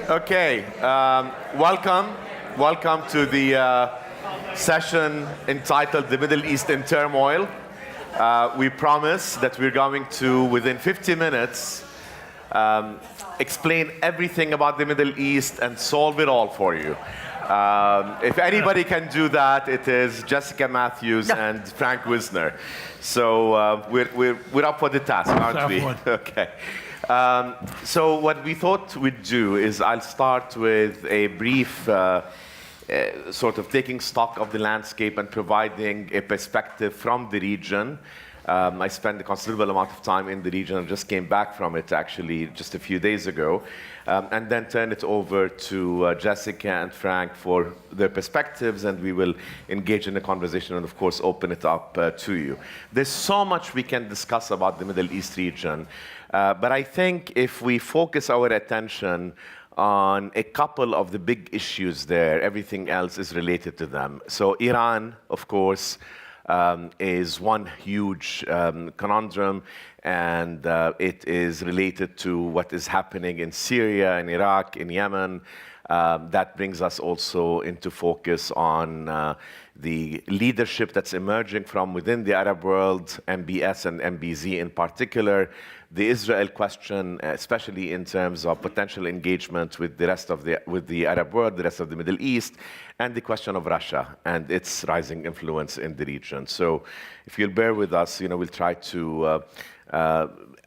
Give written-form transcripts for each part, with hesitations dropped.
Okay, welcome to the session entitled The Middle East in Turmoil. We promise that we're going to, within 50 minutes, explain everything about the Middle East and solve it all for you. If anybody can do that, it is Jessica Mathews and Frank Wisner. So we're up for the task, aren't we? Okay. So what we thought we'd do is I'll start with a brief sort of taking stock of the landscape and providing a perspective from the region. I spent a considerable amount of time in the region and just came back from it actually just a few days ago. And then turn it over to Jessica and Frank for their perspectives, and we will engage in a conversation and, of course, open it up to you. There's so much we can discuss about the Middle East region, but I think if we focus our attention on a couple of the big issues there, everything else is related to them. So Iran, of course, is one huge conundrum, and it is related to what is happening in Syria, in Iraq, in Yemen. That brings us also into focus on the leadership that's emerging from within the Arab world, MBS and MBZ in particular, the Israel question, especially in terms of potential engagement with the rest of the Arab world, the rest of the Middle East, and the question of Russia and its rising influence in the region. So if you'll bear with us, we'll try to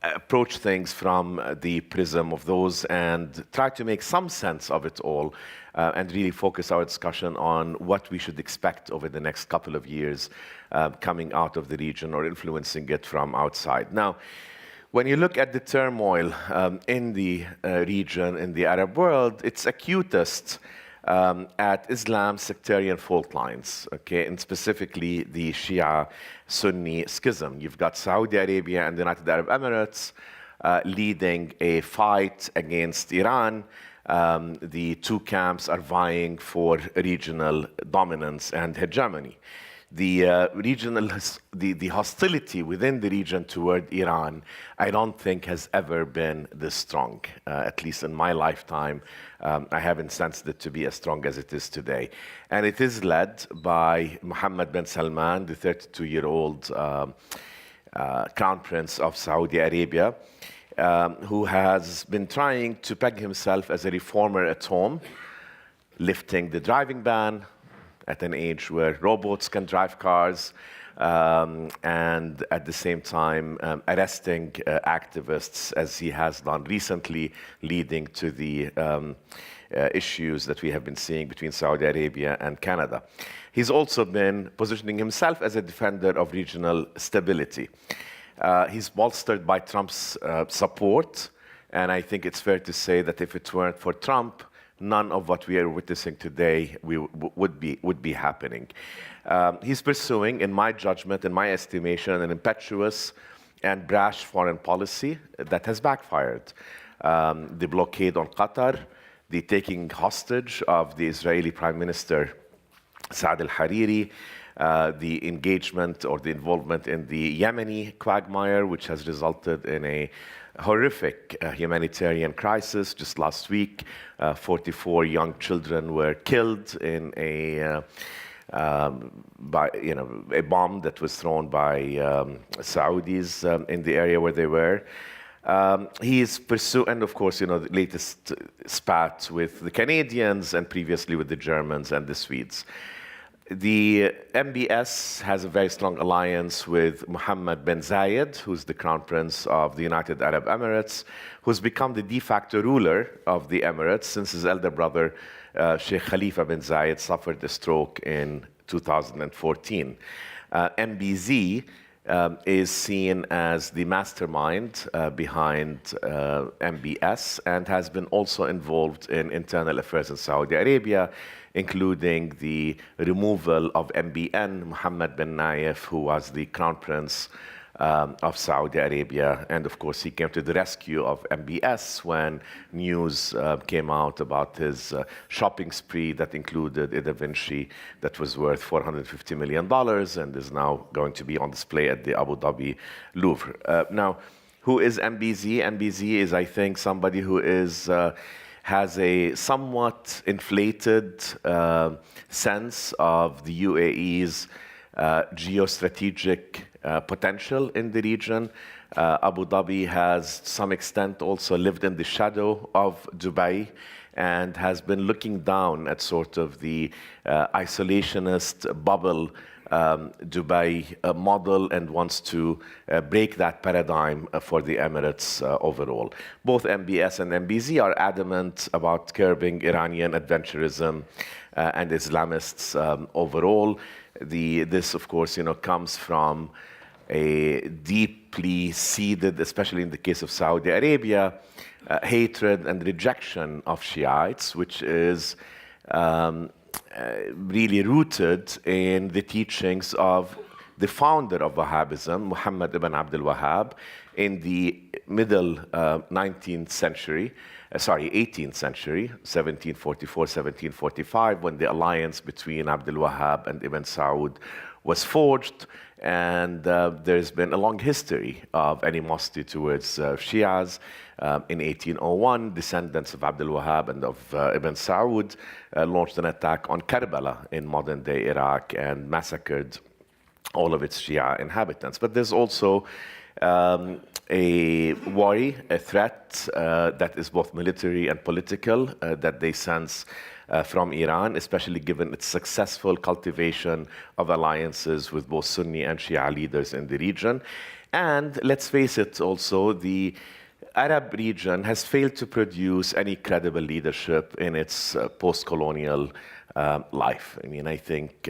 approach things from the prism of those and try to make some sense of it all and really focus our discussion on what we should expect over the next couple of years coming out of the region or influencing it from outside. Now, when you look at the turmoil in the region, in the Arab world, it's acutest at Islam's sectarian fault lines, okay, and specifically the Shia-Sunni schism. You've got Saudi Arabia and the United Arab Emirates leading a fight against Iran. The two camps are vying for regional dominance and hegemony. The hostility within the region toward Iran, I don't think has ever been this strong, at least in my lifetime. I haven't sensed it to be as strong as it is today. And it is led by Mohammed bin Salman, the 32-year-old Crown Prince of Saudi Arabia, who has been trying to peg himself as a reformer at home, lifting the driving ban at an age where robots can drive cars, and at the same time arresting activists, as he has done recently, leading to the issues that we have been seeing between Saudi Arabia and Canada. He's also been positioning himself as a defender of regional stability. He's bolstered by Trump's support, and I think it's fair to say that if it weren't for Trump, none of what we are witnessing today would be happening. He's pursuing, in my judgment, in my estimation, an impetuous and brash foreign policy that has backfired. The blockade on Qatar, the taking hostage of the Israeli Prime Minister Saad al-Hariri, the engagement or the involvement in the Yemeni quagmire, which has resulted in a horrific humanitarian crisis. Just last week, 44 young children were killed in a bomb that was thrown by Saudis in the area where they were. He is pursuing, and of course, the latest spat with the Canadians and previously with the Germans and the Swedes. The MBS has a very strong alliance with Mohammed bin Zayed, who's the Crown Prince of the United Arab Emirates, who's become the de facto ruler of the Emirates since his elder brother, Sheikh Khalifa bin Zayed, suffered a stroke in 2014. MBZ is seen as the mastermind behind MBS and has been also involved in internal affairs in Saudi Arabia, including the removal of MBN, Mohammed bin Nayef, who was the Crown Prince of Saudi Arabia. And of course, he came to the rescue of MBS when news came out about his shopping spree that included a Da Vinci that was worth $450 million and is now going to be on display at the Abu Dhabi Louvre. Now, who is MBZ? MBZ is, I think, somebody who is has a somewhat inflated sense of the UAE's geostrategic potential in the region. Abu Dhabi has, to some extent, also lived in the shadow of Dubai and has been looking down at sort of the isolationist bubble Dubai model and wants to break that paradigm for the Emirates overall. Both MBS and MBZ are adamant about curbing Iranian adventurism and Islamists overall. This, of course, comes from a deeply seated, especially in the case of Saudi Arabia, hatred and rejection of Shiites, which is really rooted in the teachings of the founder of Wahhabism, Muhammad ibn Abdul Wahhab, in the middle 18th century, 1744, 1745, when the alliance between Abdul Wahhab and Ibn Saud was forged. And there's been a long history of animosity towards Shias. In 1801, descendants of Abdul Wahhab and of Ibn Saud launched an attack on Karbala in modern-day Iraq and massacred all of its Shia inhabitants. But there's also a worry, a threat that is both military and political that they sense from Iran, especially given its successful cultivation of alliances with both Sunni and Shia leaders in the region. And let's face it also, the Arab region has failed to produce any credible leadership in its post-colonial life. I mean, I think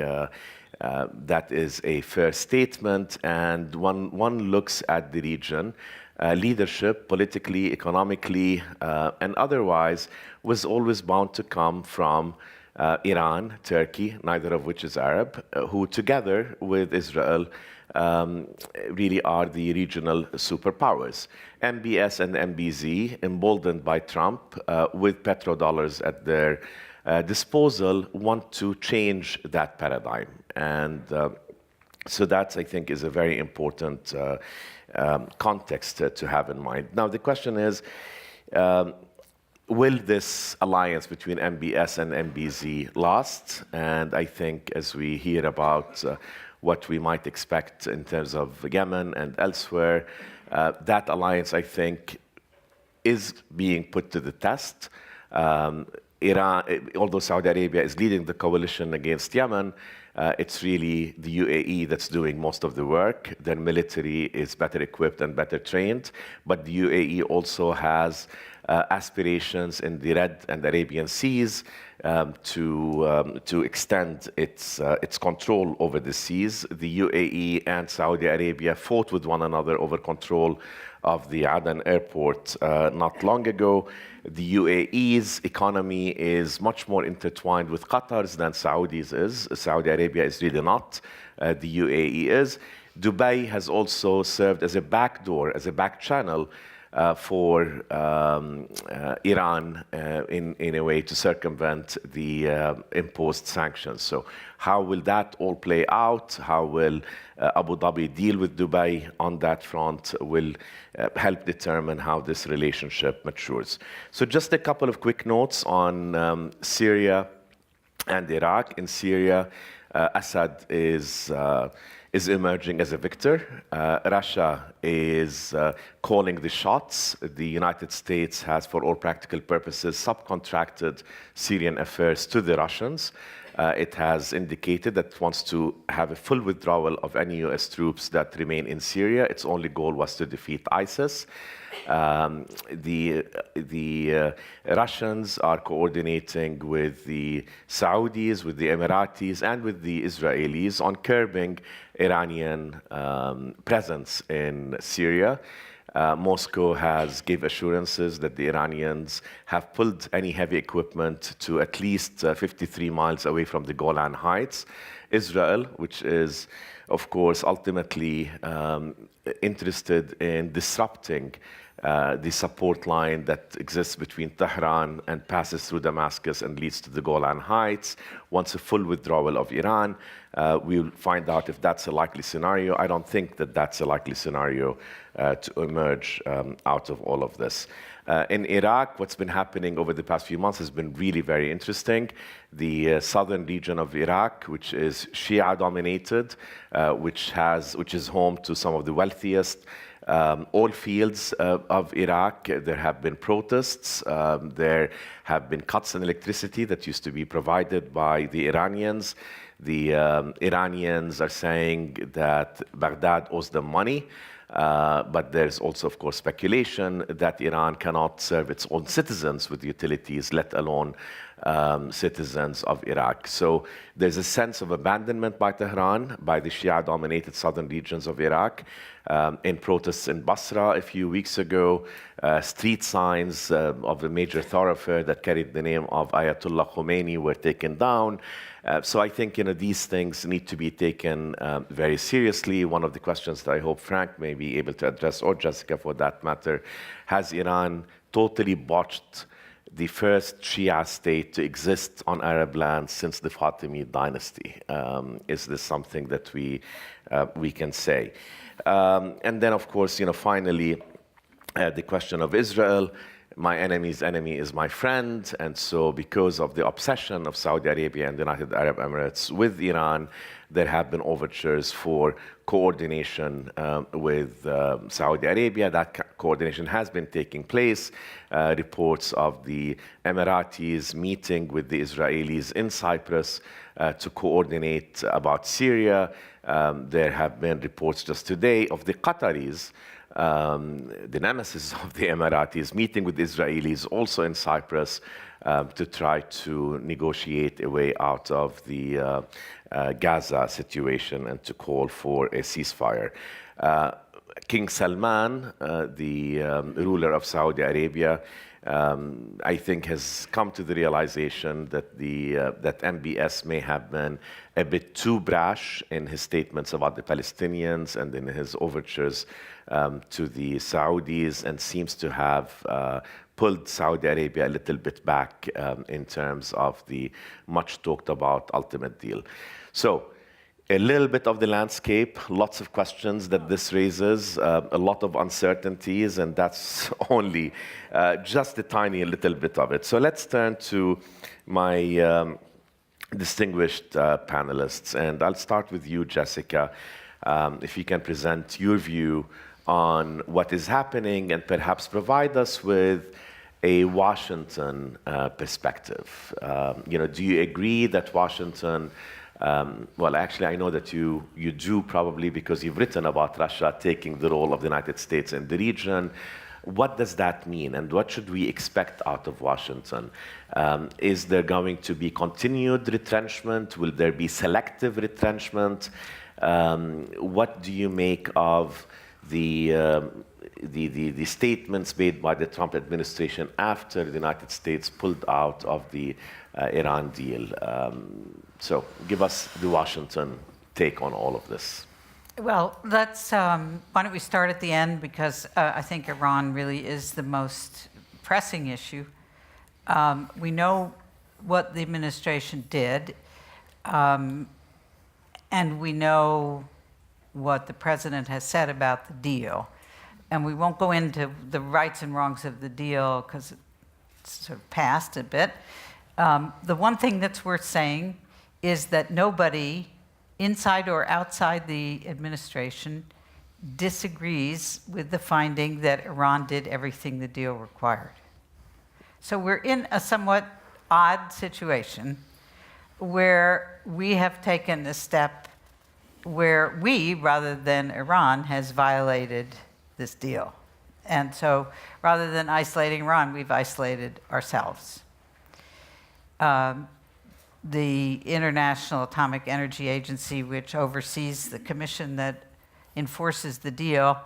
that is a fair statement, and one looks at the region, leadership, politically, economically, and otherwise, was always bound to come from Iran, Turkey, neither of which is Arab, who together with Israel really are the regional superpowers. MBS and MBZ, emboldened by Trump, with petrodollars at their disposal, want to change that paradigm. And so that, I think, is a very important context to have in mind. Now, the question is, will this alliance between MBS and MBZ last? And I think as we hear about what we might expect in terms of Yemen and elsewhere, that alliance, I think, is being put to the test. Iran, although Saudi Arabia is leading the coalition against Yemen, it's really the UAE that's doing most of the work. Their military is better equipped and better trained, but the UAE also has aspirations in the Red and Arabian Seas to extend its control over the seas. The UAE and Saudi Arabia fought with one another over control of the Aden airport not long ago. The UAE's economy is much more intertwined with Qatar's than Saudi's is. Saudi Arabia is really not. The UAE is. Dubai has also served as a backdoor, as a back channel for Iran in a way to circumvent the imposed sanctions. So how will that all play out? How will Abu Dhabi deal with Dubai on that front will help determine how this relationship matures. So just a couple of quick notes on Syria and Iraq. In Syria, Assad is emerging as a victor. Russia is calling the shots. The United States has, for all practical purposes, subcontracted Syrian affairs to the Russians. It has indicated that it wants to have a full withdrawal of any US troops that remain in Syria. Its only goal was to defeat ISIS. The Russians are coordinating with the Saudis, with the Emiratis, and with the Israelis on curbing Iranian presence in Syria. Moscow has gave assurances that the Iranians have pulled any heavy equipment to at least 53 miles away from the Golan Heights. Israel, which is, of course, ultimately interested in disrupting the support line that exists between Tehran and passes through Damascus and leads to the Golan Heights, wants a full withdrawal of Iran. We'll find out if that's a likely scenario. I don't think that that's a likely scenario to emerge out of all of this. In Iraq, what's been happening over the past few months has been really very interesting. The southern region of Iraq, which is Shia-dominated, which is home to some of the wealthiest oil fields of Iraq. There have been protests. There have been cuts in electricity that used to be provided by the Iranians. The Iranians are saying that Baghdad owes them money. But there's also, of course, speculation that Iran cannot serve its own citizens with utilities, let alone citizens of Iraq. So there's a sense of abandonment by Tehran, by the Shia-dominated southern regions of Iraq. In protests in Basra a few weeks ago, street signs of a major thoroughfare that carried the name of Ayatollah Khomeini were taken down. So I think these things need to be taken very seriously. One of the questions that I hope Frank may be able to address, or Jessica for that matter, has Iran totally botched the first Shia state to exist on Arab land since the Fatimid dynasty? Is this something that we can say? And then, of course, finally, the question of Israel. My enemy's enemy is my friend. And so because of the obsession of Saudi Arabia and the United Arab Emirates with Iran, there have been overtures for coordination with Saudi Arabia. That coordination has been taking place. Reports of the Emiratis meeting with the Israelis in Cyprus to coordinate about Syria. There have been reports just today of the Qataris, the nemesis of the Emiratis, meeting with Israelis also in Cyprus to try to negotiate a way out of the Gaza situation and to call for a ceasefire. King Salman, the ruler of Saudi Arabia, I think has come to the realization that that MBS may have been a bit too brash in his statements about the Palestinians and in his overtures to the Saudis, and seems to have pulled Saudi Arabia a little bit back in terms of the much talked about ultimate deal. So a little bit of the landscape, lots of questions that this raises, a lot of uncertainties, and that's only just a tiny little bit of it. So let's turn to my distinguished panelists, and I'll start with you, Jessica. If you can present your view on what is happening and perhaps provide us with a Washington perspective. Do you agree that Washington, well, actually, I know that you do, probably because you've written about Russia taking the role of the United States in the region. What does that mean, and what should we expect out of Washington? Is there going to be continued retrenchment? Will there be selective retrenchment? What do you make of the statements made by the Trump administration after the United States pulled out of the Iran deal? So give us the Washington take on all of this. Well, let's, why don't we start at the end, because I think Iran really is the most pressing issue. We know what the administration did, and we know what the president has said about the deal. And we won't go into the rights and wrongs of the deal because it's sort of past a bit. The one thing that's worth saying is that nobody inside or outside the administration disagrees with the finding that Iran did everything the deal required. So we're in a somewhat odd situation where we have taken a step where we, rather than Iran, has violated this deal. And so rather than isolating Iran, we've isolated ourselves. The International Atomic Energy Agency, which oversees the commission that enforces the deal,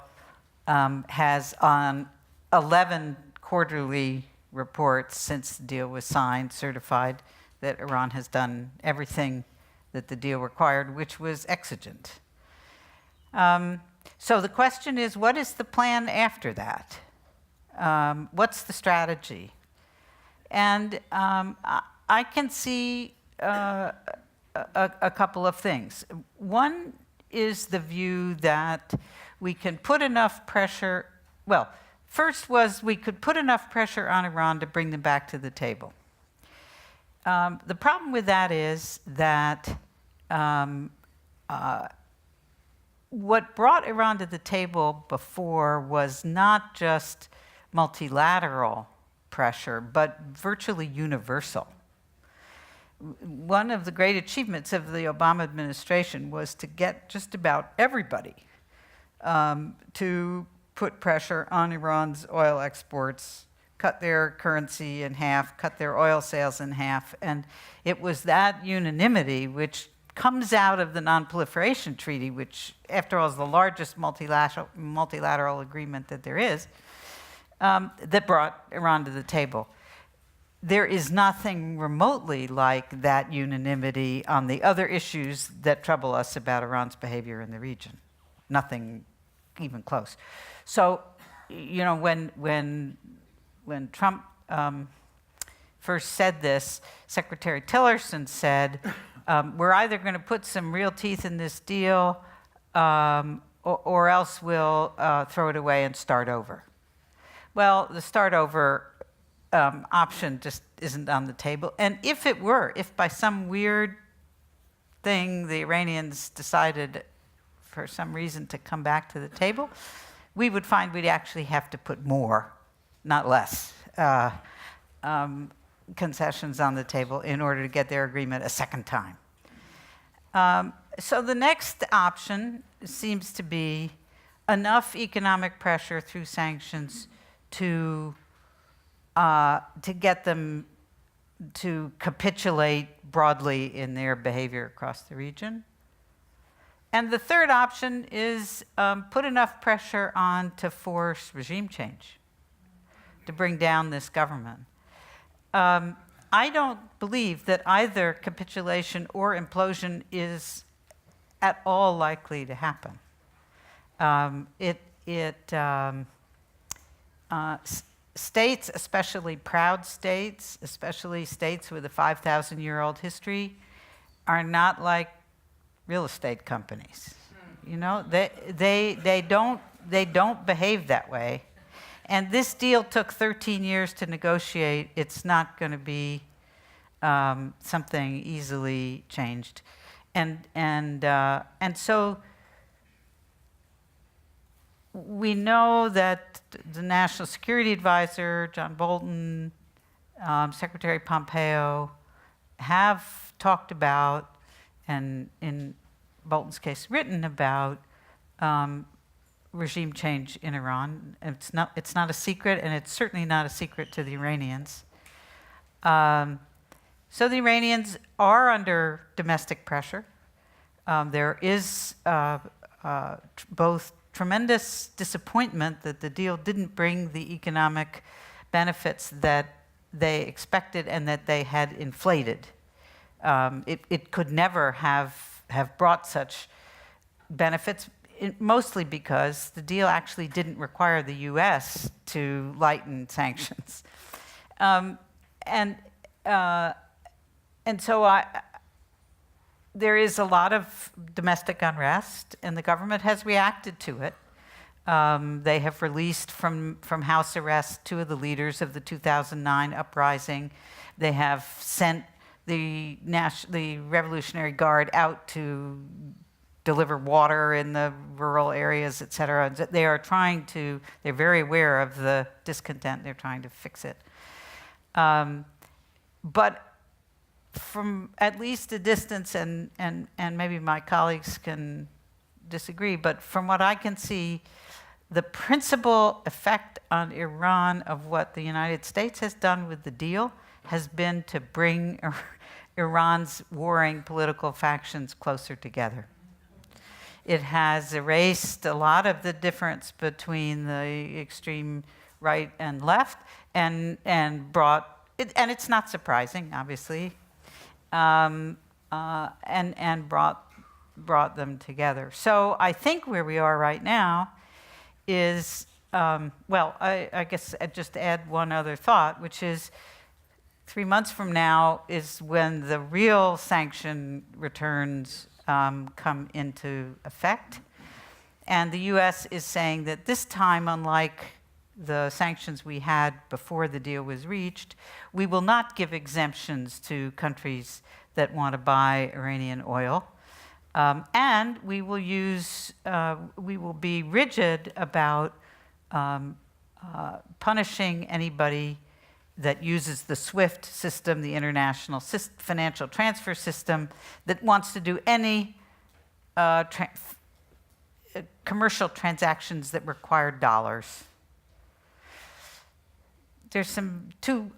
has on 11 quarterly reports since the deal was signed certified that Iran has done everything that the deal required, which was exigent. So the question is, what is the plan after that? What's the strategy? And I can see a couple of things. One is the view that we can put enough pressure, well, First was we could put enough pressure on Iran to bring them back to the table. The problem with that is that what brought Iran to the table before was not just multilateral pressure, but virtually universal. One of the great achievements of the Obama administration was to get just about everybody to put pressure on Iran's oil exports, cut their currency in half, cut their oil sales in half. And it was that unanimity which comes out of the Non-Proliferation Treaty, which, after all, is the largest multilateral agreement that there is, that brought Iran to the table. There is nothing remotely like that unanimity on the other issues that trouble us about Iran's behavior in the region. Nothing even close. So, you know, when Trump first said this, Secretary Tillerson said, we're either going to put some real teeth in this deal or else we'll throw it away and start over. Well, the start over option just isn't on the table. And if it were, if by some weird thing the Iranians decided for some reason to come back to the table, we would find we'd actually have to put more, not less, concessions on the table in order to get their agreement a second time. So the next option seems to be enough economic pressure through sanctions to get them to capitulate broadly in their behavior across the region. And the third option is put enough pressure on to force regime change, to bring down this government. I don't believe that either capitulation or implosion is at all likely to happen. States, especially proud states, especially states with a 5,000-year-old history, are not like real estate companies. You know, they don't behave that way. And this deal took 13 years to negotiate. It's not going to be something easily changed, and so we know that the National Security Advisor, John Bolton, Secretary Pompeo, have talked about, and in Bolton's case, written about regime change in Iran. It's not a secret, and it's certainly not a secret to the Iranians. So the Iranians are under domestic pressure. There is both tremendous disappointment that the deal didn't bring the economic benefits that they expected and that they had inflated. It could never have brought such benefits, mostly because the deal actually didn't require the U.S. to lighten sanctions. And so there is a lot of domestic unrest, and the government has reacted to it. They have released from house arrest 2 of the leaders of the 2009 uprising. They have sent the Revolutionary Guard out to deliver water in the rural areas, et cetera. They're very aware of the discontent. They're trying to fix it. But from at least a distance, and maybe my colleagues can disagree, but from what I can see, the principal effect on Iran of what the United States has done with the deal has been to bring Iran's warring political factions closer together. It has erased a lot of the difference between the extreme right and left, and brought it, and it's not surprising, obviously, and brought them together. So I think where we are right now is, I guess I'd just add one other thought, which is 3 months from now is when the real sanction returns come into effect. And the U.S. is saying that this time, unlike the sanctions we had before the deal was reached. We will not give exemptions to countries that want to buy Iranian oil. And we will be rigid about punishing anybody that uses the SWIFT system, the international financial transfer system, that wants to do any commercial transactions that require dollars. There's three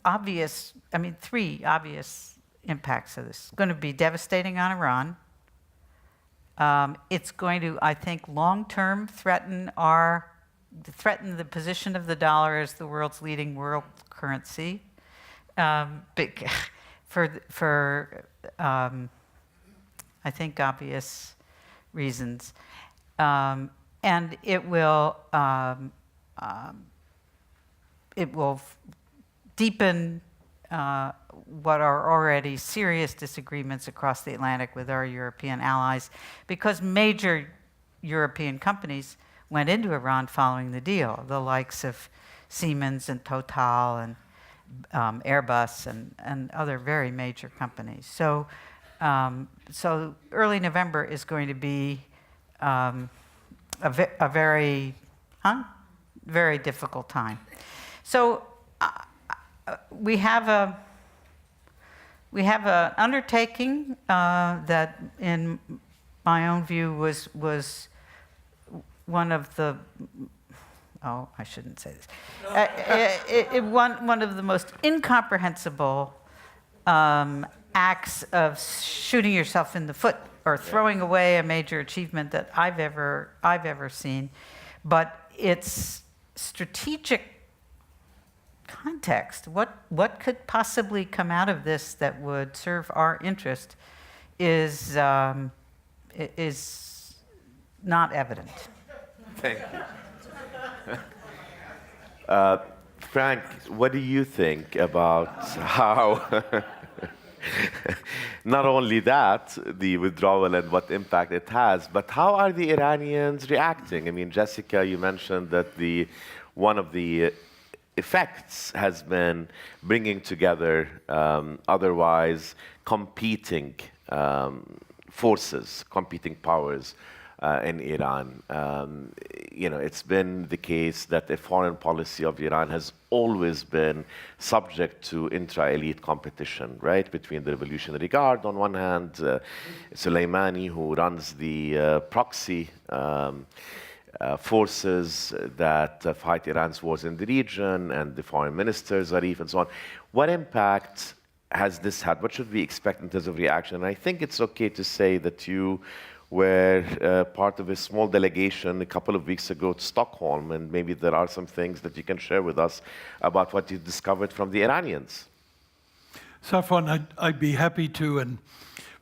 obvious impacts of this. It's going to be devastating on Iran. It's going to, I think, long-term threaten the position of the dollar as the world's leading world currency, for I think obvious reasons, and it will deepen what are already serious disagreements across the Atlantic with our European allies, because major European companies went into Iran following the deal, the likes of Siemens and Total and Airbus and other very major companies. So early November is going to be a very difficult time. So we have an undertaking that, in my own view, was one of the I shouldn't say this. One of the most incomprehensible acts of shooting yourself in the foot or throwing away a major achievement that I've ever seen. But its strategic context, what could possibly come out of this that would serve our interest, is not evident. Thank you. Frank, what do you think about how, not only that, the withdrawal and what impact it has, but how are the Iranians reacting? I mean, Jessica, you mentioned that one of the effects has been bringing together otherwise competing forces, competing powers in Iran. It's been the case that the foreign policy of Iran has always been subject to intra-elite competition, right? Between the Revolutionary Guard on one hand, Soleimani, who runs the proxy forces that fight Iran's wars in the region, and the foreign ministers, Zarif, and so on. What impact has this had? What should we expect in terms of reaction? And I think it's okay to say that you were part of a small delegation a couple of weeks ago to Stockholm, and maybe there are some things that you can share with us about what you discovered from the Iranians. Safwan, I'd be happy to, and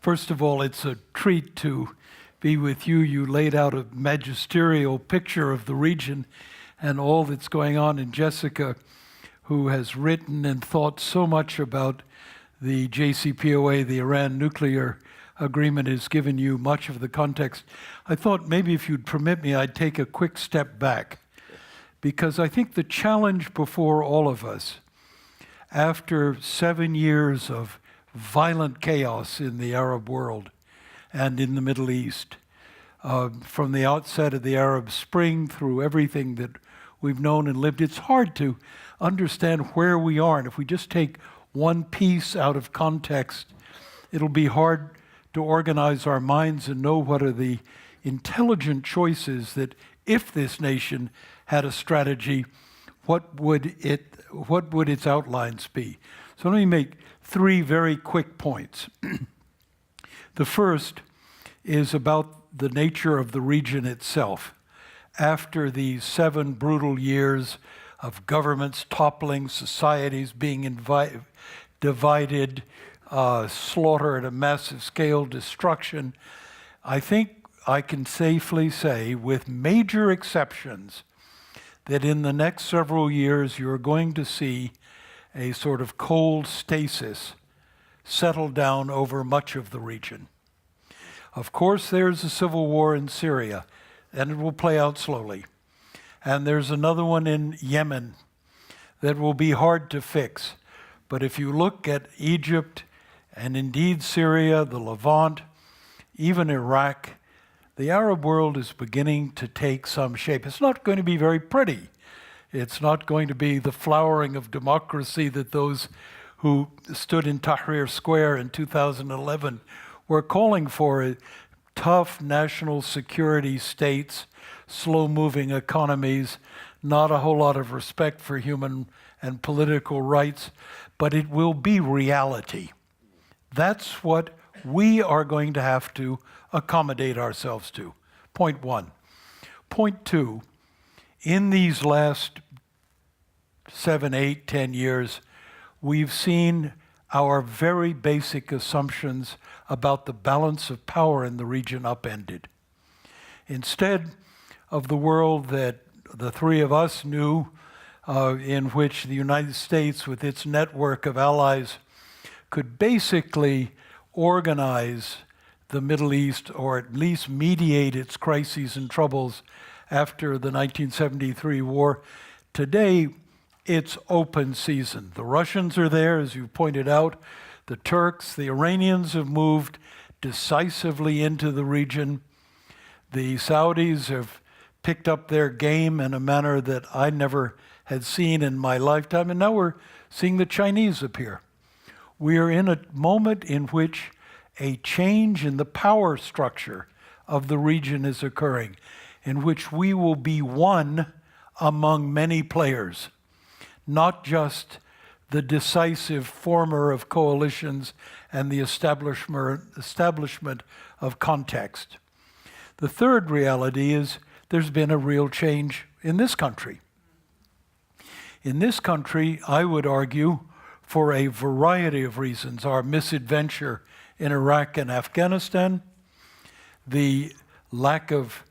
first of all, it's a treat to be with you. You laid out a magisterial picture of the region and all that's going on, and Jessica, who has written and thought so much about the JCPOA, the Iran nuclear agreement, has given you much of the context. I thought maybe if you'd permit me, I'd take a quick step back, because I think the challenge before all of us, after 7 years of violent chaos in the Arab world and in the Middle East, from the outset of the Arab Spring through everything that we've known and lived, it's hard to understand where we are. And if we just take one piece out of context, it'll be hard to organize our minds and know what are the intelligent choices that, if this nation had a strategy, what would its outlines be? So let me make 3 very quick points. The first is about the nature of the region itself. After these 7 brutal years of governments toppling, societies being divided, slaughter at a massive scale, destruction, I think I can safely say, with major exceptions, that in the next several years you're going to see a sort of cold stasis settle down over much of the region. Of course, there's a civil war in Syria, and it will play out slowly. And there's another one in Yemen that will be hard to fix. But if you look at Egypt and indeed Syria, the Levant, even Iraq, the Arab world is beginning to take some shape. It's not going to be very pretty. It's not going to be the flowering of democracy that those who stood in Tahrir Square in 2011 were calling for. Tough national security states, slow-moving economies, not a whole lot of respect for human and political rights, but it will be reality. That's what we are going to have to accommodate ourselves to. Point one. Point two, in these last 7, 8, 10 years, we've seen our very basic assumptions about the balance of power in the region upended. Instead of the world that the three of us knew, in which the United States, with its network of allies, could basically organize the Middle East, or at least mediate its crises and troubles after the 1973 war. Today, it's open season. The Russians are there, as you pointed out. The Turks, the Iranians have moved decisively into the region. The Saudis have picked up their game in a manner that I never had seen in my lifetime, and now we're seeing the Chinese appear. We are in a moment in which a change in the power structure of the region is occurring, in which we will be one among many players, not just the decisive former of coalitions and the establishment of context. The third reality is there's been a real change in this country. In this country, I would argue, for a variety of reasons, our misadventure in Iraq and Afghanistan, the lack of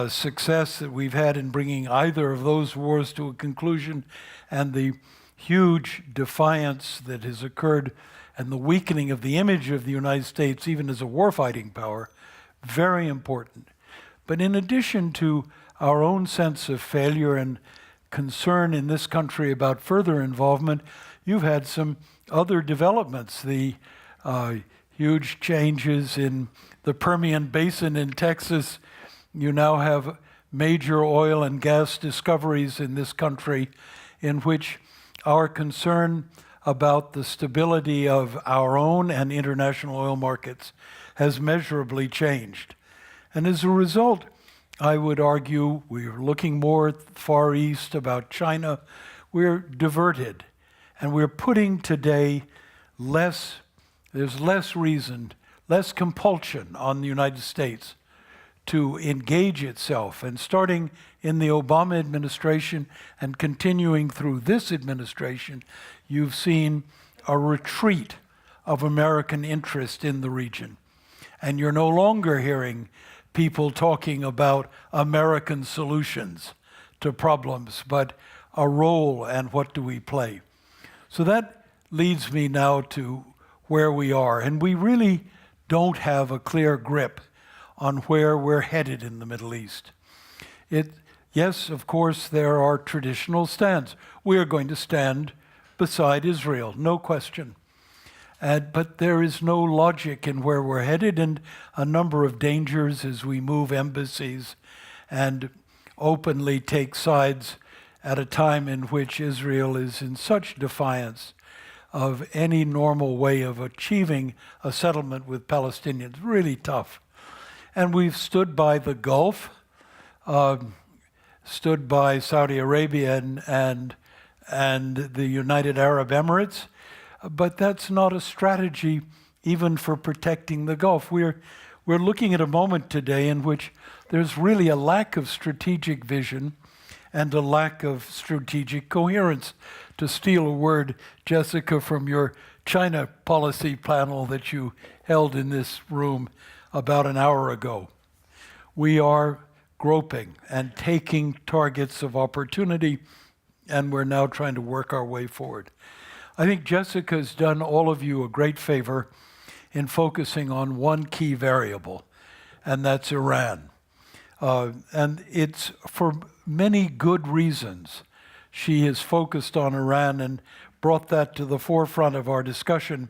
success that we've had in bringing either of those wars to a conclusion, and the huge defiance that has occurred and the weakening of the image of the United States, even as a warfighting power, very important. But in addition to our own sense of failure and concern in this country about further involvement, you've had some other developments. The huge changes in the Permian Basin in Texas. You now have major oil and gas discoveries in this country in which our concern about the stability of our own and international oil markets has measurably changed. And as a result, I would argue we're looking more at the Far East, about China. We're diverted. And we're putting today there's less reason, less compulsion on the United States to engage itself. And starting in the Obama administration and continuing through this administration, you've seen a retreat of American interest in the region. And you're no longer hearing people talking about American solutions to problems, but a role and what do we play. So that leads me now to where we are. And we really don't have a clear grip on where we're headed in the Middle East. Yes, of course, there are traditional stands. We are going to stand beside Israel, no question. But there is no logic in where we're headed, and a number of dangers as we move embassies and openly take sides at a time in which Israel is in such defiance of any normal way of achieving a settlement with Palestinians. Really tough. And we've stood by the Gulf, stood by Saudi Arabia and the United Arab Emirates, but that's not a strategy even for protecting the Gulf. We're looking at a moment today in which there's really a lack of strategic vision and a lack of strategic coherence. To steal a word, Jessica, from your China policy panel that you held in this room about an hour ago. We are groping and taking targets of opportunity, and we're now trying to work our way forward. I think Jessica's done all of you a great favor in focusing on one key variable, and that's Iran. And it's for many good reasons she has focused on Iran and brought that to the forefront of our discussion.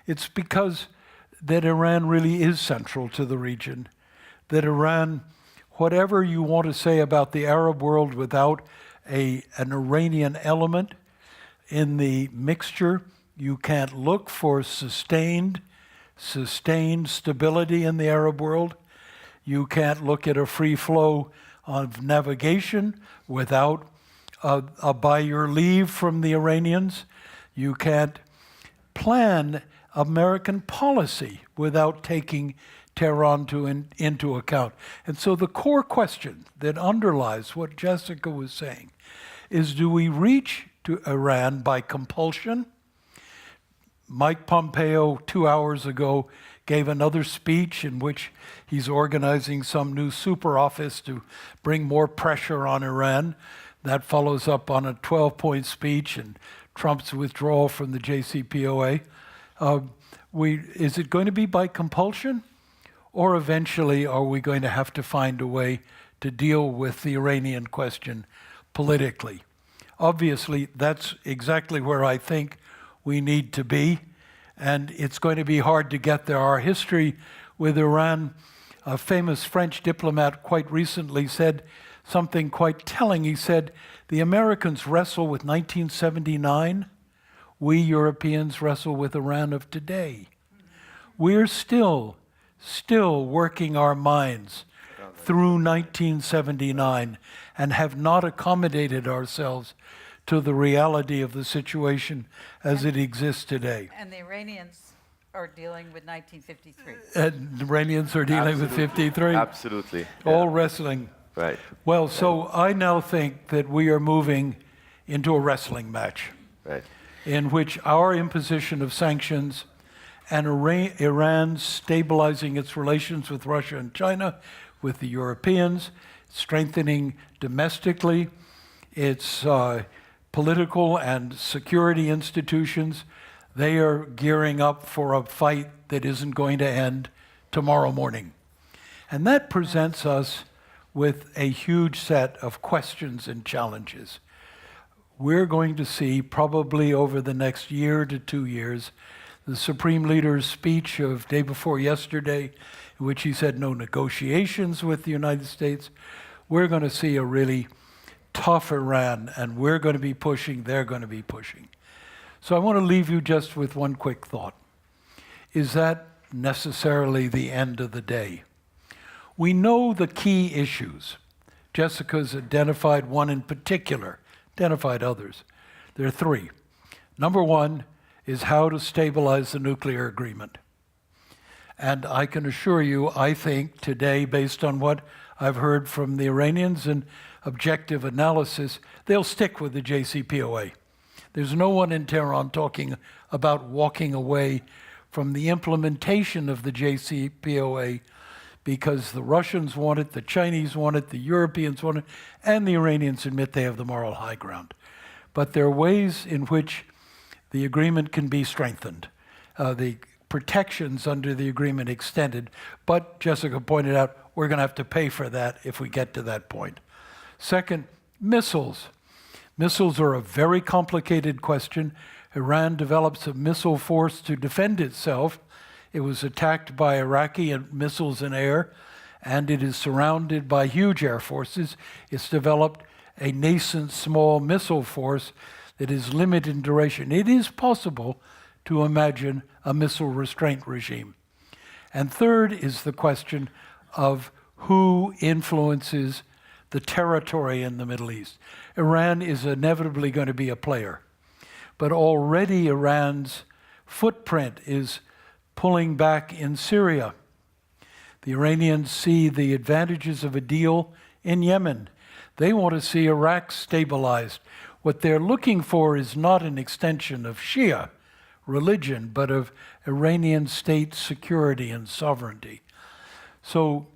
It's because that Iran really is central to the region, that Iran, whatever you want to say about the Arab world without an Iranian element in the mixture, you can't look for sustained stability in the Arab world. You can't look at a free flow of navigation without a by your leave from the Iranians. You can't plan American policy without taking Tehran into account. And so the core question that underlies what Jessica was saying is, do we reach to Iran by compulsion? Mike Pompeo, 2 hours ago, gave another speech in which he's organizing some new super office to bring more pressure on Iran. That follows up on a 12-point speech and Trump's withdrawal from the JCPOA. Is it going to be by compulsion? Or eventually are we going to have to find a way to deal with the Iranian question politically? Obviously, that's exactly where I think we need to be, and it's going to be hard to get there. Our history with Iran, a famous French diplomat quite recently said something quite telling. He said, the Americans wrestle with 1979, we Europeans wrestle with Iran of today. We're still working our minds through 1979 and have not accommodated ourselves to the reality of the situation as it exists today. And the Iranians are dealing with 1953. And the Iranians are dealing with 53. Absolutely. All wrestling. Right. Well, so I now think that we are moving into a wrestling match. Right. In which our imposition of sanctions and Iran stabilizing its relations with Russia and China, with the Europeans, strengthening domestically its political and security institutions, they are gearing up for a fight that isn't going to end tomorrow morning. And that presents us with a huge set of questions and challenges. We're going to see probably over the next year to 2 years the Supreme Leader's speech of day before yesterday, in which he said no negotiations with the United States. We're going to see a really tough Iran, and we're going to be pushing, they're going to be pushing. So I want to leave you just with one quick thought. Is that necessarily the end of the day? We know the key issues. Jessica's identified one in particular, identified others. There are 3. Number 1 is how to stabilize the nuclear agreement. And I can assure you, I think today, based on what I've heard from the Iranians and objective analysis, they'll stick with the JCPOA. There's no one in Tehran talking about walking away from the implementation of the JCPOA because the Russians want it, the Chinese want it, the Europeans want it, and the Iranians admit they have the moral high ground. But there are ways in which the agreement can be strengthened, the protections under the agreement extended. But Jessica pointed out, we're going to have to pay for that if we get to that point. Second, missiles. Missiles are a very complicated question. Iran develops a missile force to defend itself. It was attacked by Iraqi missiles in air, and it is surrounded by huge air forces. It's developed a nascent small missile force that is limited in duration. It is possible to imagine a missile restraint regime. And third is the question of who influences the territory in the Middle East. Iran is inevitably going to be a player, but already Iran's footprint is pulling back in Syria. The Iranians see the advantages of a deal in Yemen. They want to see Iraq stabilized. What they're looking for is not an extension of Shia religion, but of Iranian state security and sovereignty. So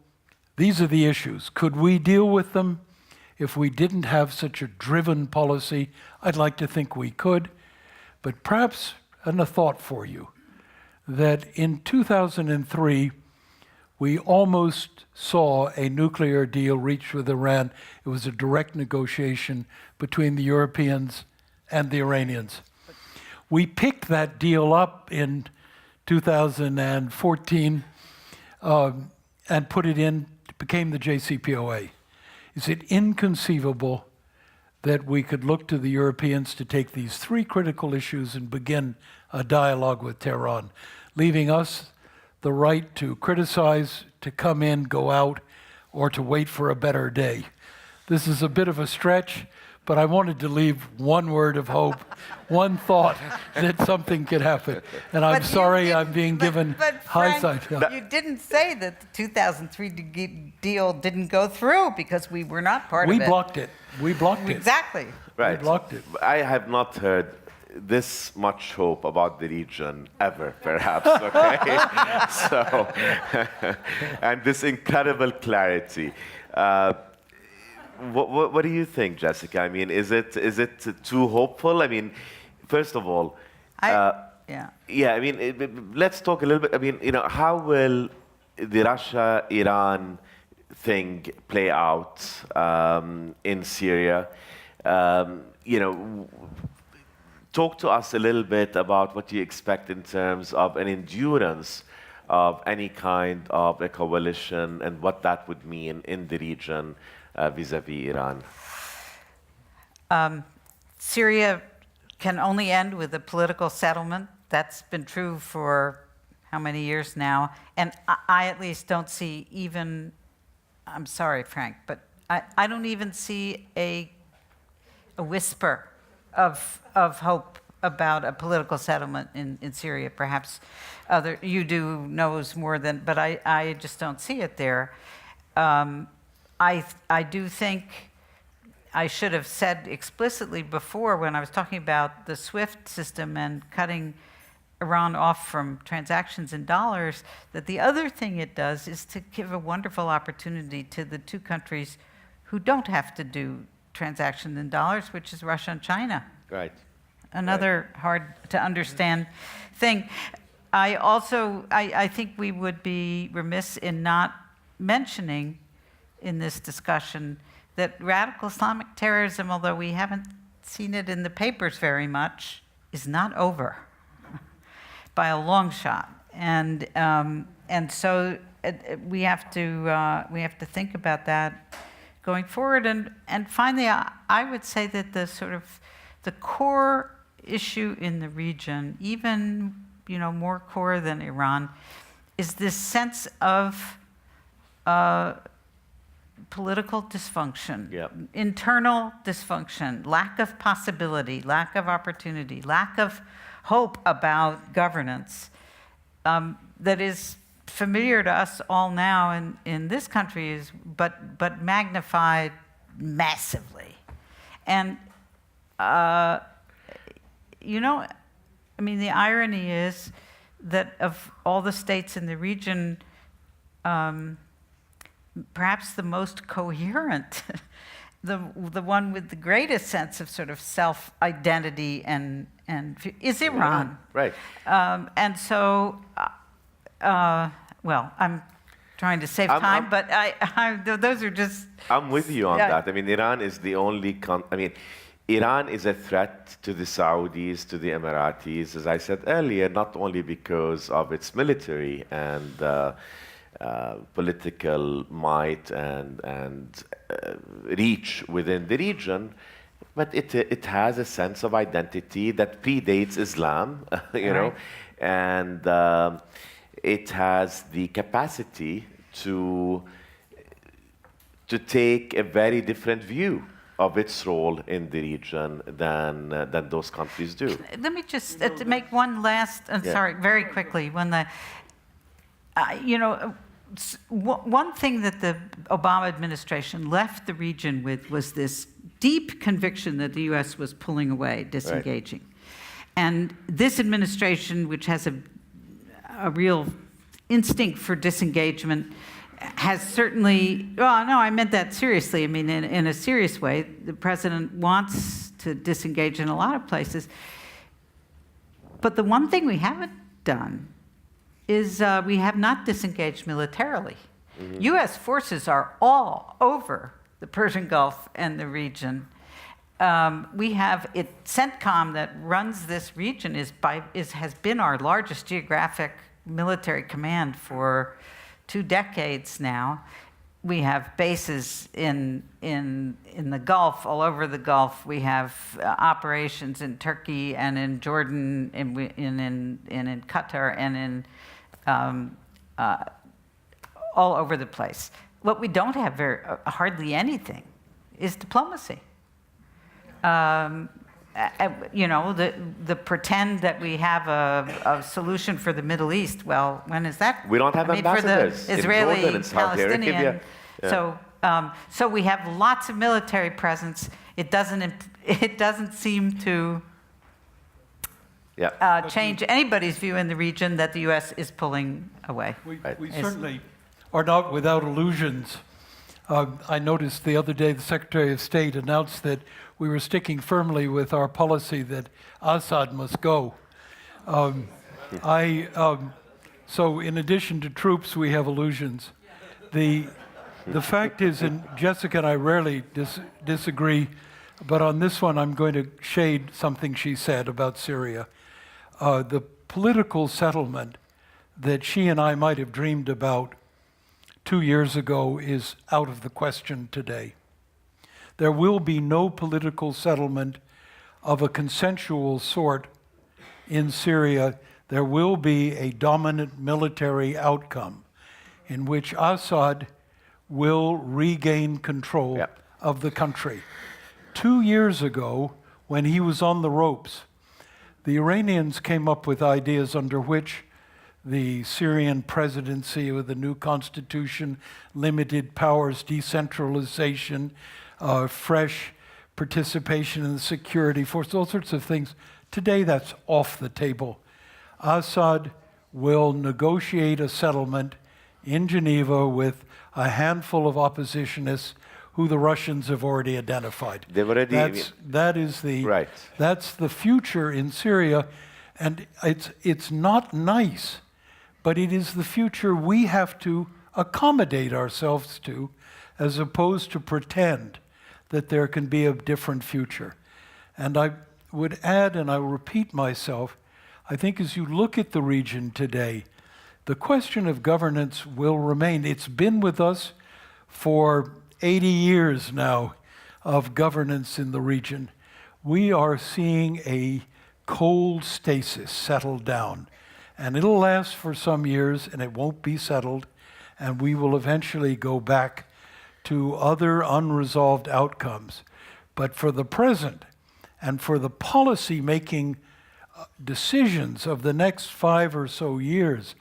these are the issues. Could we deal with them if we didn't have such a driven policy? I'd like to think we could, but perhaps, and a thought for you, that in 2003, We almost saw a nuclear deal reached with Iran. It was a direct negotiation between the Europeans and the Iranians. We picked that deal up in 2014 and put it in, it became the JCPOA. Is it inconceivable that we could look to the Europeans to take these three critical issues and begin a dialogue with Tehran, leaving us the right to criticize, to come in, go out, or to wait for a better day? This is a bit of a stretch, but I wanted to leave one word of hope, one thought that something could happen. And I'm sorry I'm being given hindsight. Frank, you didn't say that the 2003 deal didn't go through because we were not part of it. We blocked it. We blocked it. Exactly. Right. We blocked it. I have not heard this much hope about the region ever, perhaps, okay? So, and this incredible clarity. What do you think, Jessica? I mean, is it too hopeful? I mean, first of all, yeah. I mean, let's talk a little bit. I mean, how will the Russia-Iran thing play out in Syria? Talk to us a little bit about what you expect in terms of an endurance of any kind of a coalition and what that would mean in the region vis-a-vis Iran. Syria can only end with a political settlement. That's been true for how many years now? And I at least don't see even, I'm sorry, Frank, but I don't even see a whisper of hope about a political settlement in Syria. Perhaps you do knows more than, but I just don't see it there. I do think I should have said explicitly before when I was talking about the SWIFT system and cutting Iran off from transactions in dollars, that the other thing it does is to give a wonderful opportunity to the two countries who don't have to do transactions in dollars, which is Russia and China. Right. Another hard to understand thing. I think we would be remiss in not mentioning in this discussion that radical Islamic terrorism, although we haven't seen it in the papers very much, is not over by a long shot. And so we have to think about that going forward. And finally, I would say that the core issue in the region, even more core than Iran, is this sense of political dysfunction, internal dysfunction, lack of possibility, lack of opportunity, lack of hope about governance that is familiar to us all now in this country, but magnified massively. And I mean, the irony is that of all the states in the region, perhaps the most coherent, the one with the greatest sense of sort of self-identity and is Iran. Right. And so, well, I'm trying to save time, but those are just... I'm with you on that. I mean, Iran is the only... Iran is a threat to the Saudis, to the Emiratis, as I said earlier, not only because of its military and political might and reach within the region, but it has a sense of identity that predates Islam, know, and it has the capacity to take a very different view of its role in the region than those countries do. Let me just make one last, sorry, very quickly. When one thing that the Obama administration left the region with was this deep conviction that the U.S. was pulling away, disengaging. Right. And this administration, which has a real instinct for disengagement, has certainly, well, no, I meant that seriously. I mean, in a serious way, the president wants to disengage in a lot of places. But the one thing we haven't done is we have not disengaged militarily. U.S. forces are all over the Persian Gulf and the region. We have CENTCOM that runs this region has been our largest geographic military command for 2 decades now. We have bases in the Gulf, all over the Gulf. We have operations in Turkey and in Jordan, and in Qatar, and in all over the place. What we don't have hardly anything is diplomacy. You know, the pretend that we have a solution for the Middle East. Well, when is that? We don't have ambassadors for the Israeli, in Jordan and Saudi Palestinian. Arabia. Yeah. So we have lots of military presence. It doesn't seem to change anybody's view in the region that the U.S. is pulling away. We certainly are not without illusions. I noticed the other day the Secretary of State announced that we were sticking firmly with our policy that Assad must go. So in addition to troops, we have illusions. The fact is, and Jessica and I rarely disagree, but on this one I'm going to shade something she said about Syria. The political settlement that she and I might have dreamed about 2 years ago is out of the question today. There will be no political settlement of a consensual sort in Syria. There will be a dominant military outcome in which Assad will regain control of the country. 2 years ago, when he was on the ropes, the Iranians came up with ideas under which the Syrian presidency with the new constitution, limited powers, decentralization, fresh participation in the security force, all sorts of things. Today, that's off the table. Assad will negotiate a settlement in Geneva with a handful of oppositionists who the Russians have already identified. They've already... That's the future in Syria, and it's not nice, but it is the future we have to accommodate ourselves to, as opposed to pretend that there can be a different future. And I would add, and I will repeat myself, I think as you look at the region today, the question of governance will remain. It's been with us for 80 years now of governance in the region. We are seeing a cold stasis settle down, and it'll last for some years, and it won't be settled, and we will eventually go back to other unresolved outcomes. But for the present, and for the policy-making decisions of the next 5 or so years,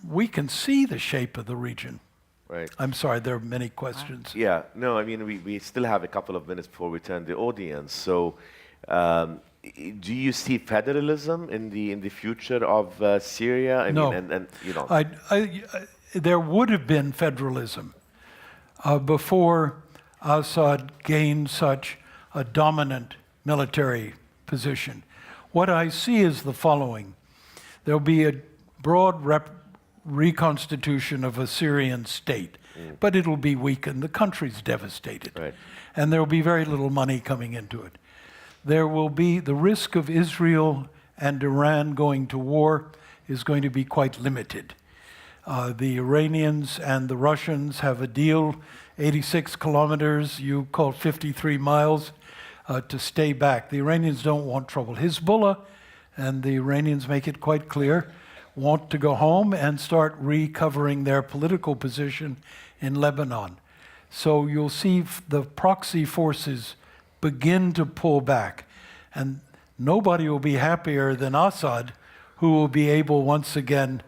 we can see the shape of the region. Right. I'm sorry, there are many questions. Yeah, no, I mean, we still have a couple of minutes before we turn the audience. So, do you see federalism in the future of Syria? No. And you know, there would have been federalism before Assad gained such a dominant military position. What I see is the following. There'll be a broad reconstitution of a Syrian state, but it'll be weakened. The country's devastated, right, and there'll be very little money coming into it. There will be the risk of Israel and Iran going to war is going to be quite limited. The Iranians and the Russians have a deal, 86 kilometers, you call 53 miles, to stay back. The Iranians don't want trouble. Hezbollah, and the Iranians make it quite clear, want to go home and start recovering their political position in Lebanon. So you'll see the proxy forces begin to pull back. And nobody will be happier than Assad, who will be able once again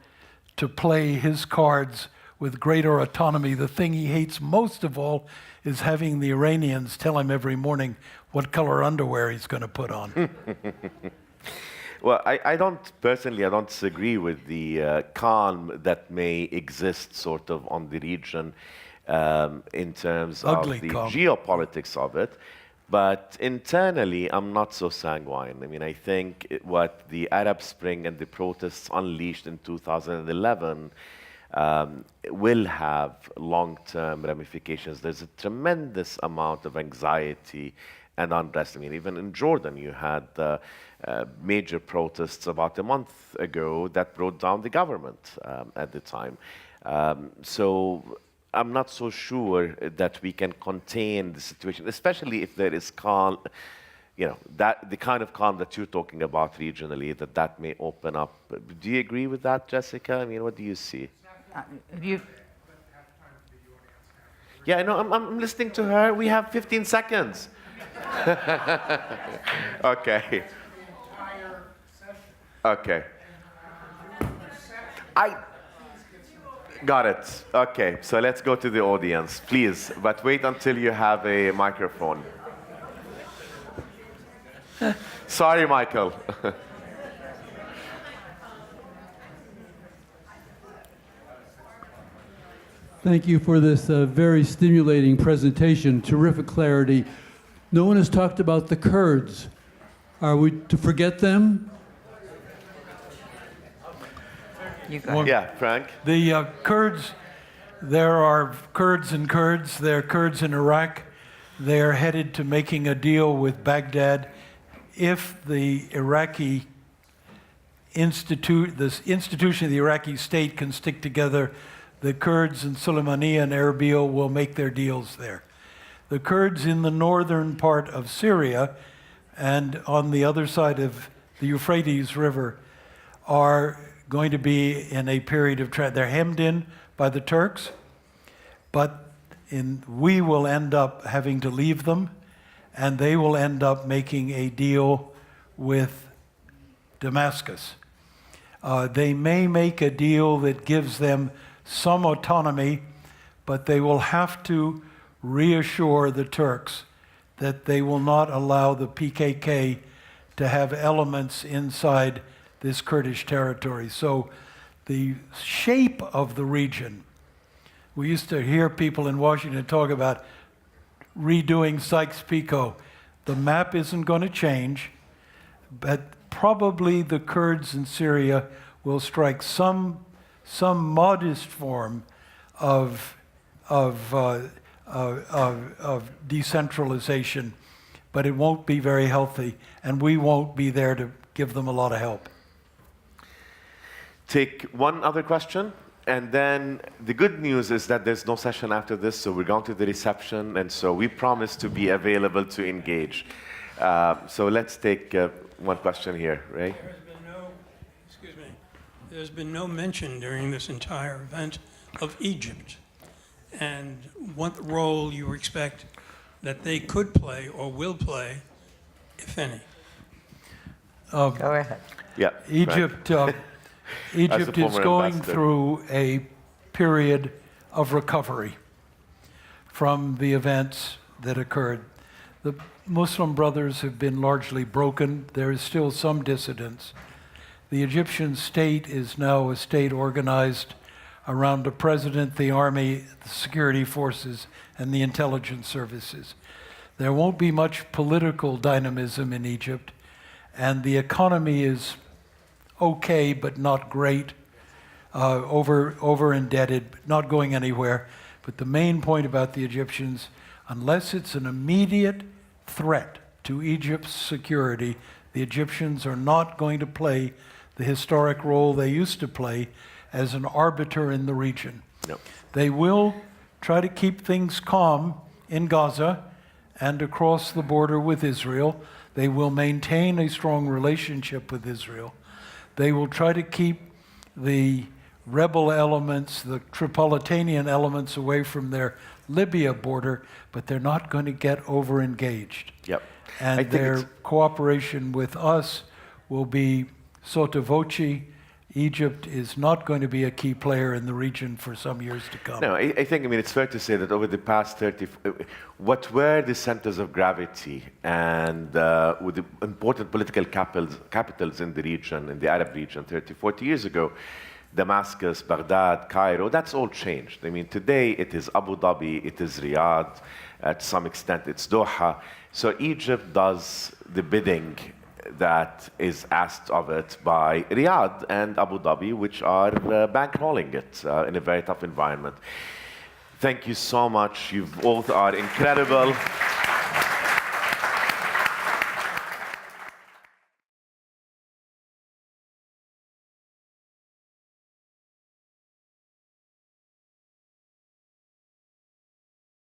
to play his cards with greater autonomy. The thing he hates most of all is having the Iranians tell him every morning what color underwear he's going to put on. Well, I don't disagree with the calm that may exist sort of on the region in terms Ugly of the calm. geopolitics of it. But internally, I'm not so sanguine. I mean, I think what the Arab Spring and the protests unleashed in 2011 will have long-term ramifications. There's a tremendous amount of anxiety and unrest. I mean, even in Jordan, you had major protests about a month ago that brought down the government at the time. So I'm not so sure that we can contain the situation, especially if there is calm, that the kind of calm that you're talking about regionally, that may open up. Do you agree with that, Jessica? I mean, what do you see? Yeah, no, I'm listening to her. We have 15 seconds. Okay. Okay. I got it. Okay, so let's go to the audience, please. But wait until you have a microphone. Sorry, Michael. Thank you for this very stimulating presentation, terrific clarity. No one has talked about the Kurds. Are we to forget them? You go ahead. Yeah, Frank? The Kurds, there are Kurds and Kurds. There are Kurds in Iraq. They're headed to making a deal with Baghdad. If the Iraqi the institution of the Iraqi state can stick together, the Kurds in Sulaymaniyah and Erbil will make their deals there. The Kurds in the northern part of Syria and on the other side of the Euphrates River are going to be in a period of they're hemmed in by the Turks, but we will end up having to leave them, and they will end up making a deal with Damascus. They may make a deal that gives them some autonomy, but they will have to reassure the Turks that they will not allow the PKK to have elements inside this Kurdish territory. So the shape of the region, we used to hear people in Washington talk about redoing Sykes-Picot. The map isn't going to change, but probably the Kurds in Syria will strike some modest form of decentralization, but it won't be very healthy, and we won't be there to give them a lot of help. Take one other question, and then the good news is that there's no session after this, so we're going to the reception, and so we promise to be available to engage. So let's take one question here, Ray. There's been no mention during this entire event of Egypt and what role you expect that they could play or will play, if any. Go ahead. Yeah, Egypt Egypt is going through a period of recovery from the events that occurred. The Muslim Brothers have been largely broken. There is still some dissidence. The Egyptian state is now a state organized around the president, the army, the security forces, and the intelligence services. There won't be much political dynamism in Egypt, and the economy is okay, but not great, over indebted, not going anywhere. But the main point about the Egyptians, unless it's an immediate threat to Egypt's security, the Egyptians are not going to play the historic role they used to play as an arbiter in the region. Yep. They will try to keep things calm in Gaza and across the border with Israel. They will maintain a strong relationship with Israel. They will try to keep the rebel elements, the Tripolitanian elements, away from their Libya border, but they're not going to get over-engaged. Yep. And their cooperation with us will be sotto voce. Egypt is not going to be a key player in the region for some years to come. No, I think, it's fair to say that over the past 30, what were the centers of gravity and with the important political capitals in the region, in the Arab region 30, 40 years ago, Damascus, Baghdad, Cairo, that's all changed. I mean, today it is Abu Dhabi, it is Riyadh, to some extent it's Doha. So Egypt does the bidding that is asked of it by Riyadh and Abu Dhabi, which are bankrolling it in a very tough environment. Thank you so much. You both are incredible.